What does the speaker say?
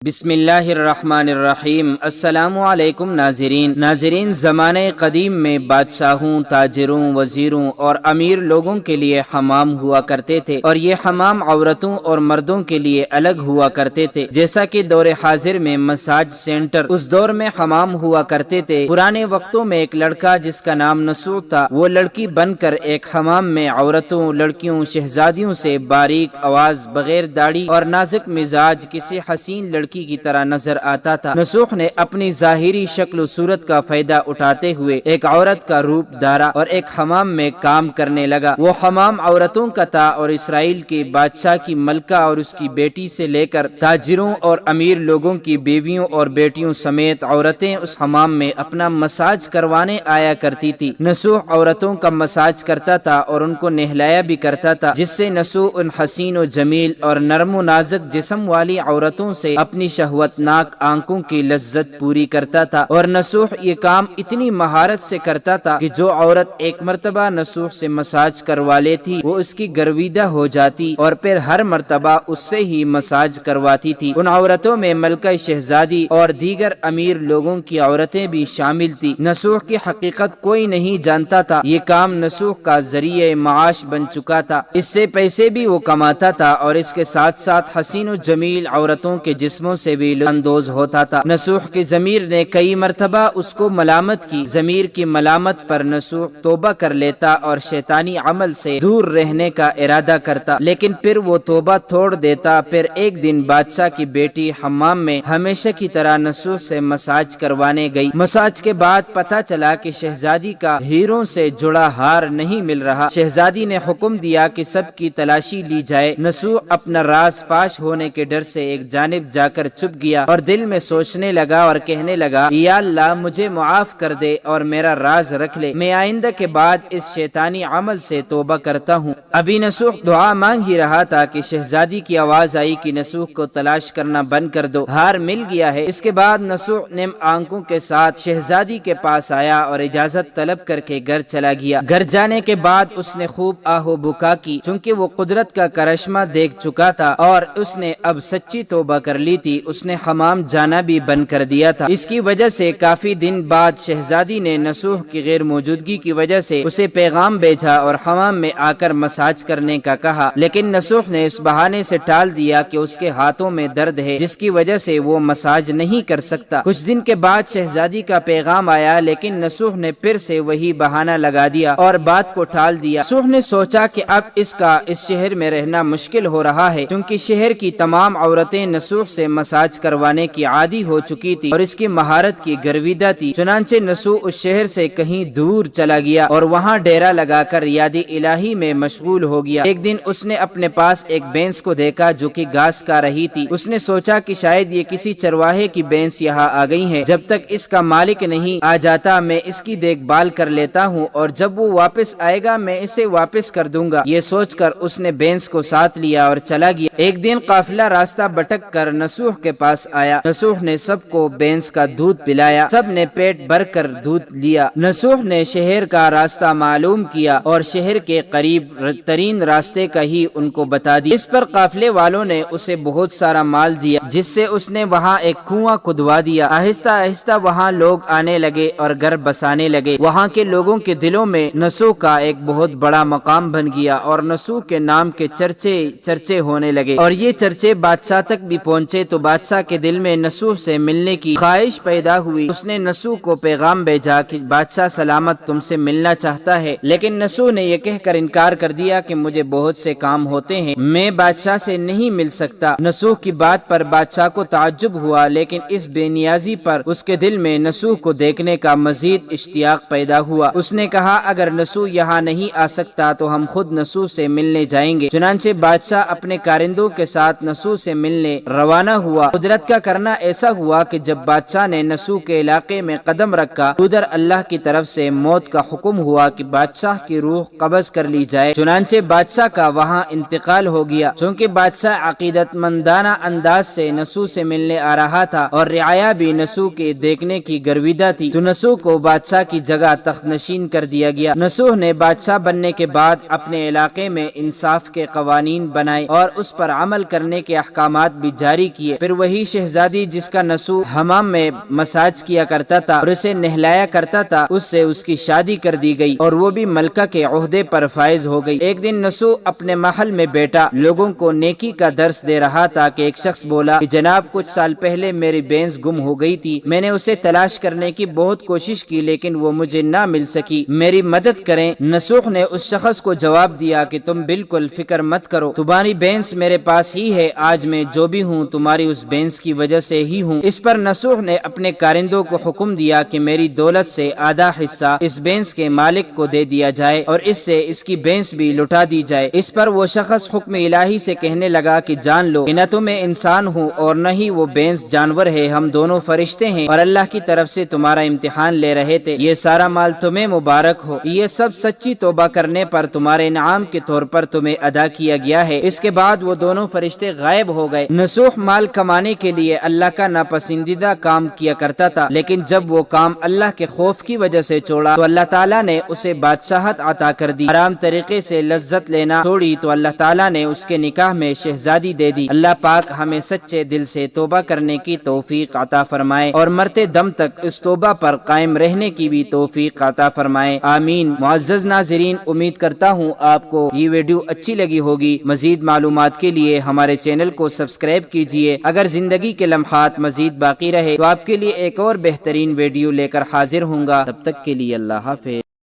بسم اللہ الرحمن الرحیم۔ السلام علیکم ناظرین، زمانہ قدیم میں بادشاہوں، تاجروں، وزیروں اور امیر لوگوں کے لیے حمام ہوا کرتے تھے، اور یہ حمام عورتوں اور مردوں کے لیے الگ ہوا کرتے تھے، جیسا کہ دور حاضر میں مساج سینٹر اس دور میں حمام ہوا کرتے تھے۔ پرانے وقتوں میں ایک لڑکا جس کا نام نسوح تھا، وہ لڑکی بن کر ایک حمام میں عورتوں، لڑکیوں، شہزادیوں سے باریک آواز، بغیر داڑھی اور نازک مزاج کسی حسین لڑکی کی طرح نظر آتا تھا۔ نسوح نے اپنی ظاہری شکل و صورت کا فائدہ اٹھاتے ہوئے ایک عورت کا روپ دھارا اور ایک حمام میں کام کرنے لگا۔ وہ حمام عورتوں کا تھا، اور اسرائیل کے بادشاہ کی ملکہ اور اس کی بیٹی سے لے کر تاجروں اور امیر لوگوں کی بیویوں اور بیٹیوں سمیت عورتیں اس حمام میں اپنا مساج کروانے آیا کرتی تھی۔ نسوح عورتوں کا مساج کرتا تھا اور ان کو نہلایا بھی کرتا تھا، جس سے نسوح ان حسین و جمیل اور نرم و نازک جسم والی عورتوں سے اپنی شہوتناک آنکھوں کی لذت پوری کرتا تھا۔ اور نسوح یہ کام اتنی مہارت سے کرتا تھا کہ جو عورت ایک مرتبہ نسوح سے مساج کروا لیتی وہ اس کی گرویدہ ہو جاتی، اور پھر ہر مرتبہ اس سے ہی مساج کرواتی تھی۔ ان عورتوں میں ملکہ شہزادی اور دیگر امیر لوگوں کی عورتیں بھی شامل تھی۔ نسوح کی حقیقت کوئی نہیں جانتا تھا، یہ کام نسوح کا ذریعہ معاش بن چکا تھا، اس سے پیسے بھی وہ کماتا تھا، اور اس کے ساتھ ساتھ حسین و جمیل عورتوں کے جسموں سے بھی لطف اندوز ہوتا تھا۔ نسوح کی ضمیر نے کئی مرتبہ اس کو ملامت کی۔ ضمیر کی ملامت پر نسوح توبہ کر لیتا اور شیطانی عمل سے دور رہنے کا ارادہ کرتا، لیکن پھر وہ توبہ توڑ دیتا۔ پھر ایک دن بادشاہ کی بیٹی حمام میں ہمیشہ کی طرح نسوح سے مساج کروانے گئی۔ مساج کے بعد پتہ چلا کہ شہزادی کا ہیروں سے جڑا ہار نہیں مل رہا۔ شہزادی نے حکم دیا کہ سب کی تلاشی لی جائے۔ نسوح اپنا راز فاش ہونے کے ڈر سے ایک جانب جا کر چھپ گیا اور دل میں سوچنے لگا اور کہنے لگا، یا اللہ مجھے معاف کر دے اور میرا راز رکھ لے، میں آئندہ کے بعد اس شیطانی عمل سے توبہ کرتا ہوں۔ ابھی نسوح دعا مانگ ہی رہا تھا کہ شہزادی کی آواز آئی کہ نسوح کو تلاش کرنا بند کر دو، ہار مل گیا ہے۔ اس کے بعد نسوح نم آنکھوں کے ساتھ شہزادی کے پاس آیا اور اجازت طلب کر کے گھر چلا گیا۔ گھر جانے کے بعد اس نے خوب آہ و بکا کی، چونکہ وہ قدرت کا کرشمہ دیکھ چکا تھا اور اس نے اب سچی توبہ کر لی تھی۔ اس نے حمام جانا بھی بند کر دیا تھا۔ اس کی وجہ سے کافی دن بعد شہزادی نے نسوح کی غیر موجودگی کی وجہ سے اسے پیغام بھیجا اور حمام میں آ کر مساج کرنے کا کہا، لیکن نسوح نے اس بہانے سے ٹال دیا کہ اس کے ہاتھوں میں درد ہے، جس کی وجہ سے وہ مساج نہیں کر سکتا۔ کچھ دن کے بعد شہزادی کا پیغام آیا، لیکن نسوح نے پھر سے وہی بہانہ لگا دیا اور بات کو ٹال دیا۔ نسوح نے سوچا کہ اب اس شہر میں رہنا مشکل ہو رہا ہے، کیونکہ شہر کی تمام عورتیں نسوح سے مساج کروانے کی عادی ہو چکی تھی اور اس کی مہارت کی گرویدہ تھی۔ چنانچہ نسوح اس شہر سے کہیں دور چلا گیا اور وہاں ڈیرا لگا کر یاد الہی میں مشغول ہو گیا۔ ایک دن اس نے اپنے پاس ایک بھینس کو دیکھا جو کہ گھاس کھا رہی تھی۔ اس نے سوچا کہ شاید یہ کسی چرواہے کی بھینس یہاں آ گئی ہے، جب تک اس کا مالک نہیں آ جاتا میں اس کی دیکھ بھال کر لیتا ہوں، اور جب وہ واپس آئے گا میں اسے واپس کر دوں گا۔ یہ سوچ کر اس نے بھینس کو ساتھ لیا اور چلا گیا۔ ایک دن قافلہ راستہ بھٹک کر نسوح کے پاس آیا۔ نسوح نے سب کو بھینس کا دودھ پلایا، سب نے پیٹ بھر کر دودھ لیا۔ نسوح نے شہر کا راستہ معلوم کیا اور شہر کے قریب ترین راستے کا ہی ان کو بتا دیا۔ اس پر قافلے والوں نے اسے بہت سارا مال دیا، جس سے اس نے وہاں ایک کنواں کھدوا دیا۔ آہستہ آہستہ وہاں لوگ آنے لگے اور گھر بسانے لگے۔ وہاں کے لوگوں کے دلوں میں نسوح کا ایک بہت بڑا مقام بن گیا اور نسوح کے نام کے چرچے ہونے لگے، اور یہ چرچے بادشاہ تک بھی پہنچے تو بادشاہ کے دل میں نسوح سے ملنے کی خواہش پیدا ہوئی۔ اس نے نسوح کو پیغام بھیجا کہ بادشاہ سلامت تم سے ملنا چاہتا ہے، لیکن نسوح نے یہ کہہ کر انکار کر دیا کہ مجھے بہت سے کام ہوتے ہیں، میں بادشاہ سے نہیں مل سکتا۔ نسوح کی بات پر بادشاہ کو تعجب ہوا، لیکن اس بے نیازی پر اس کے دل میں نسوح کو دیکھنے کا مزید اشتیاق پیدا ہوا۔ اس نے کہا اگر نسوح یہاں نہیں آ سکتا تو ہم خود نسوح سے ملنے جائیں گے۔ چنانچہ بادشاہ اپنے کارندوں کے ساتھ نسوح سے ملنے روانہ ہوا۔ قدرت کا کرنا ایسا ہوا کہ جب بادشاہ نے نسوح کے علاقے میں قدم رکھا، ادھر اللہ کی طرف سے موت کا حکم ہوا کہ بادشاہ کی روح قبض کر لی جائے۔ چنانچہ بادشاہ کا وہاں انتقال ہو گیا۔ چونکہ بادشاہ عقیدت مندانہ انداز سے نسوح سے ملنے آ رہا تھا اور رعایا بھی نسوح کے دیکھنے کی گرویدہ تھی، تو نسوح کو بادشاہ کی جگہ تخت نشین کر دیا گیا۔ نسوح نے بادشاہ بننے کے بعد اپنے علاقے میں انصاف کے قوانین بنائے اور اس پر عمل کرنے کے احکامات بھی جاری کیے۔ چاہیے۔ پھر وہی شہزادی جس کا نسو حمام میں مساج کیا کرتا تھا اور اسے نہلایا کرتا تھا، اس سے اس کی شادی کر دی گئی اور وہ بھی ملکہ کے عہدے پر فائز ہو گئی۔ ایک دن نسو اپنے محل میں بیٹا لوگوں کو نیکی کا درس دے رہا تھا کہ ایک شخص بولا کہ جناب کچھ سال پہلے میری بینس گم ہو گئی تھی، میں نے اسے تلاش کرنے کی بہت کوشش کی لیکن وہ مجھے نہ مل سکی، میری مدد کریں۔ نسوخ نے اس شخص کو جواب دیا کہ تم بالکل فکر مت کرو، تمہاری بینس میرے پاس ہی ہے، آج میں جو بھی ہوں تمہاری اس بینس کی وجہ سے ہی ہوں۔ اس پر نسوخ نے اپنے کارندوں کو حکم دیا کہ میری دولت سے آدھا حصہ اس بینس کے مالک کو دے دیا جائے اور اس سے اس کی بینس بھی لٹا دی جائے۔ اس پر وہ شخص حکم الہی سے کہنے لگا کہ جان لو کہ نہ تو میں انسان ہوں اور نہ ہی وہ بینس جانور ہے، ہم دونوں فرشتے ہیں اور اللہ کی طرف سے تمہارا امتحان لے رہے تھے، یہ سارا مال تمہیں مبارک ہو، یہ سب سچی توبہ کرنے پر تمہارے انعام کے طور پر تمہیں ادا کیا گیا ہے۔ اس کے بعد وہ دونوں فرشتے غائب ہو گئے۔ نسوخ مال کمانے کے لیے اللہ کا ناپسندیدہ کام کیا کرتا تھا، لیکن جب وہ کام اللہ کے خوف کی وجہ سے چھوڑا تو اللہ تعالیٰ نے اسے بادشاہت عطا کر دی۔ حرام طریقے سے لذت لینا چھوڑی تو اللہ تعالیٰ نے اس کے نکاح میں شہزادی دے دی۔ اللہ پاک ہمیں سچے دل سے توبہ کرنے کی توفیق عطا فرمائے اور مرتے دم تک اس توبہ پر قائم رہنے کی بھی توفیق عطا فرمائے، آمین۔ معزز ناظرین، امید کرتا ہوں آپ کو یہ ویڈیو اچھی لگی ہوگی۔ مزید معلومات کے لیے ہمارے چینل کو سبسکرائب کیجیے۔ اگر زندگی کے لمحات مزید باقی رہے تو آپ کے لیے ایک اور بہترین ویڈیو لے کر حاضر ہوں گا۔ تب تک کے لیے اللہ حافظ۔